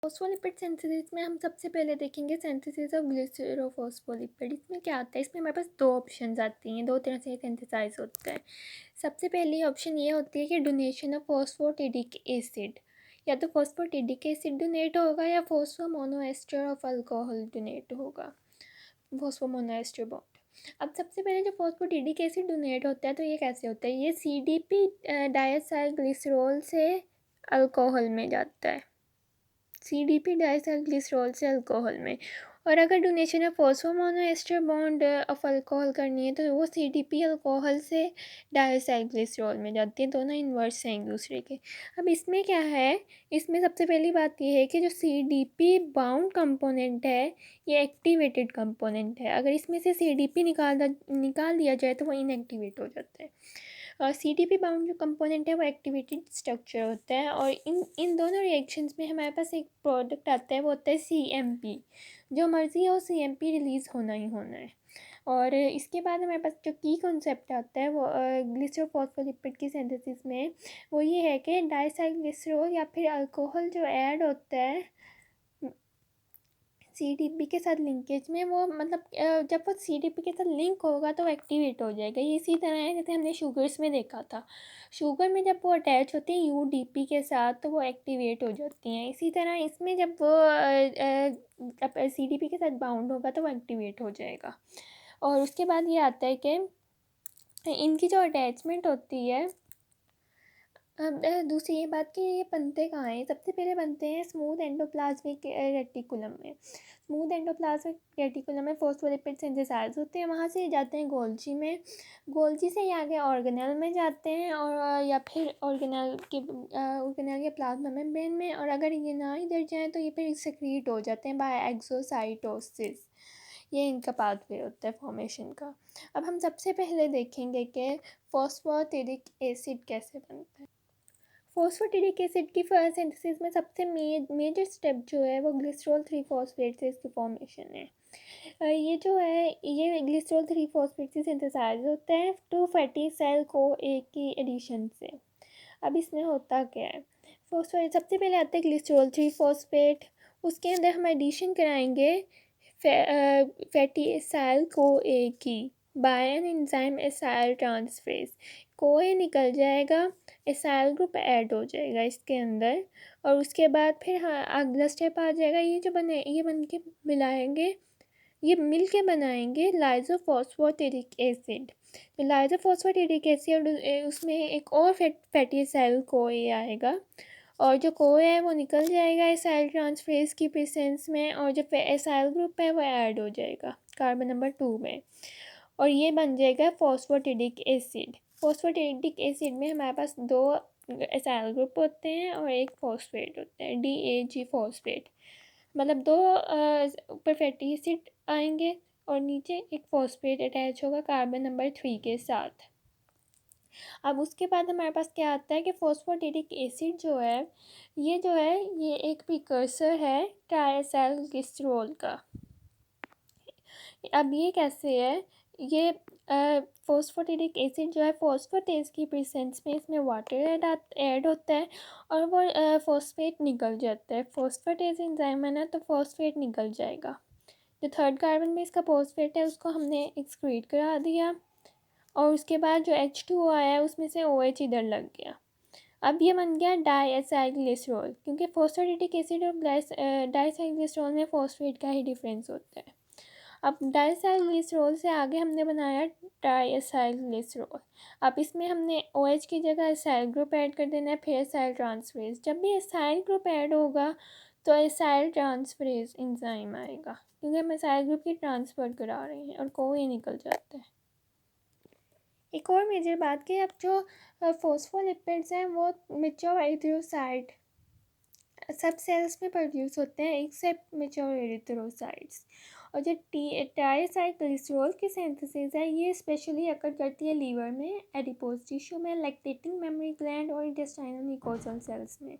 Phospholipid synthesis में हम सबसे पहले देखेंगे सिंथेसिस ऑफ ग्लिसरोफॉस्फोलिपिड। इसमें क्या आता है, इसमें हमारे पास दो ऑप्शंस आती हैं, दो तरह से सिंथेसाइज होता है। सबसे पहली ऑप्शन ये होती है कि डोनेशन ऑफ फॉस्फोटिडिक एसिड, या तो फॉस्फोटिडिक एसिड डोनेट होगा या फॉस्फोमोनोएस्टर ऑफ अल्कोहल डोनेट होगा, फॉस्फोमोनोएस्टर बॉन्ड। अब सबसे पहले जो फॉस्फोटिडिक एसिड डोनेट होता है तो ये कैसे होता है, ये CDP डायसाइल ग्लिसरॉल से अल्कोहल में जाता है, CDP डायसाइल ग्लिसरॉल से अल्कोहल में। और अगर donation of phosphomonoester bond of alcohol करनी है तो वो CDP अल्कोहल से डायसाइल ग्लिसरॉल में जाती है, दोनों इन्वर्स हैं एक दूसरे के। अब इसमें क्या है, इसमें सबसे पहली बात ये है कि जो CDP बाउंड कंपोनेंट है ये एक्टिवेटेड कंपोनेंट है, अगर इसमें से CDP निकाल दिया जाए तो वो इनएक्टिवेट हो जाता है। CDP बाउंड जो कंपोनेंट है वो एक्टिवेटेड स्ट्रक्चर होता है, और इन दोनों रिएक्शंस में हमारे पास एक प्रोडक्ट आता है, वो होता है CMP। जो मर्ज़ी हो CMP रिलीज़ होना ही होना है। और इसके बाद हमारे पास जो की कॉन्सेप्ट आता है वो ग्लिसरोफॉस्फोलिपिड की सिंथेसिस में, वो ये है कि डायसाइल ग्लिसरॉल या फिर अल्कोहल जो ऐड होता है CDP के साथ लिंकेज में, वो मतलब जब वो CDP के साथ लिंक होगा तो एक्टिवेट हो जाएगा। ये इसी तरह है जैसे हमने शुगर्स में देखा था, शुगर में जब वो अटैच होती है UDP के साथ तो वो एक्टिवेट हो जाती हैं। इसी तरह इसमें जब वो CDP के साथ बाउंड होगा तो वो एक्टिवेट हो जाएगा। और उसके बाद ये आता है कि इनकी जो अटैचमेंट होती है, अब दूसरी ये बात कि ये बनते कहाँ हैं, सबसे पहले बनते हैं स्मूथ एंडोप्लाज्मिक रेटिकुलम में। स्मूथ एंडोप्लाज्मिक रेटिकुलम में फॉस्फोलिपिड सिंथेसाइज होते हैं, वहाँ से जाते हैं गोल्जी में, गोल्जी से ये आगे ऑर्गेनेल में जाते हैं, और या फिर ऑर्गेनेल या प्लाज्मा मेम्ब्रेन में, और अगर ये ना इधर जाए तो ये फिर सेक्रीट हो जाते हैं बाय एक्सोसाइटोसिस। ये इनका पाथवे होता है फॉर्मेशन का। अब हम सबसे पहले देखेंगे कि फॉस्फोटिडिक एसिड कैसे बनता है। फॉस्फोटिडिक एसिड की सिंथेसिस में सबसे मेजर स्टेप जो है वो ग्लिसरॉल 3-फॉस्फेट से इसकी फॉर्मेशन है। ये जो है ये ग्लिसरॉल 3-फॉस्फेट से सिंथेसाइज होता है 2 फैटी सेल को एक की एडिशन से। अब इसमें होता क्या है, फॉस्फोरेट सबसे पहले आता है ग्लिसरॉल 3-फॉस्फेट, उसके अंदर हम एडिशन कराएंगे फैटी एसाइल को एक की by an enzyme acyl transferase. CoA निकल जाएगा, एसाइल ग्रुप ऐड हो जाएगा इसके अंदर, और उसके बाद फिर हाँ अगला स्टेप आ जाएगा, ये जो बने ये बन के मिलाएंगे, ये मिल के बनाएंगे लाइजोफॉस्फोटिडिक एसिड। तो लाइजोफॉस्फोटिडिक एसिड उसमें एक और फैटी एसाइल कोए आएगा, और जो कोए है वो निकल जाएगा एसाइल ट्रांसफरेज की प्रेजेंस में, और जो एसाइल ग्रुप है वो ऐड हो जाएगा कार्बन नंबर 2 में, और ये बन जाएगा फॉस्फोटिडिक एसिड। फॉस्फोटिडिक एसिड में हमारे पास 2 एसाइल ग्रुप होते हैं और एक फॉस्फेट होता है, DAG फॉस्फेट, मतलब 2 ऊपर फैटी एसिड आएंगे और नीचे एक फॉस्फेट अटैच होगा कार्बन नंबर 3 के साथ। अब उसके बाद हमारे पास क्या आता है कि फॉस्फोटिडिक एसिड जो है ये एक प्रिकर्सर है ट्राइएसाइल ग्लिसरॉल का। अब ये कैसे है, ये फॉस्फोटिडिक एसिड जो है फॉस्फोटेस की प्रेजेंस में इसमें वाटर ऐड होता है, और वो फॉस्फेट निकल जाता है, फॉस्फोटेस एंजाइम है ना तो फॉस्फेट निकल जाएगा। जो 3rd कार्बन में इसका फॉस्फेट है उसको हमने एक्सक्रीट करा दिया, और उसके बाद जो H2O आया है उसमें से OH इधर लग गया। अब ये बन गया डाईएसाइल ग्लिसरॉल, क्योंकि फॉस्फोटिडिक एसिड और डाईएसाइल ग्लिसरॉल में फॉस्फेट का ही डिफरेंस होता है। अब डाईएसाइल ग्लिसरॉल से आगे हमने बनाया ट्राईएसाइल ग्लिसरॉल। अब इसमें हमने OH की जगह एसाइल ग्रुप ऐड कर देना है, फिर एसाइल ट्रांसफरेज। जब भी एसाइल ग्रुप ऐड होगा तो एसाइल ट्रांसफरेज एंजाइम आएगा, क्योंकि हम एसाइल ग्रुप की ट्रांसफ़र करा रहे हैं और कोई निकल जाता है। एक और मेजर बात कि अब जो फॉस्फोलिपिड्स हैं वो मैच्योर एरिथ्रोसाइट सब सेल्स में प्रोड्यूस होते हैं एक्सेप्ट मैच्योर एरिथ्रोसाइट्स। और जो ट्राईएसाइल ग्लिसरॉल की सिंथेसिस है ये स्पेशली अकर करती है लीवर में, एडिपोज टिश्यू में, लैक्टेटिंग मेमोरी ग्लैंड और इंटेस्टाइनल म्यूकोजल सेल्स में।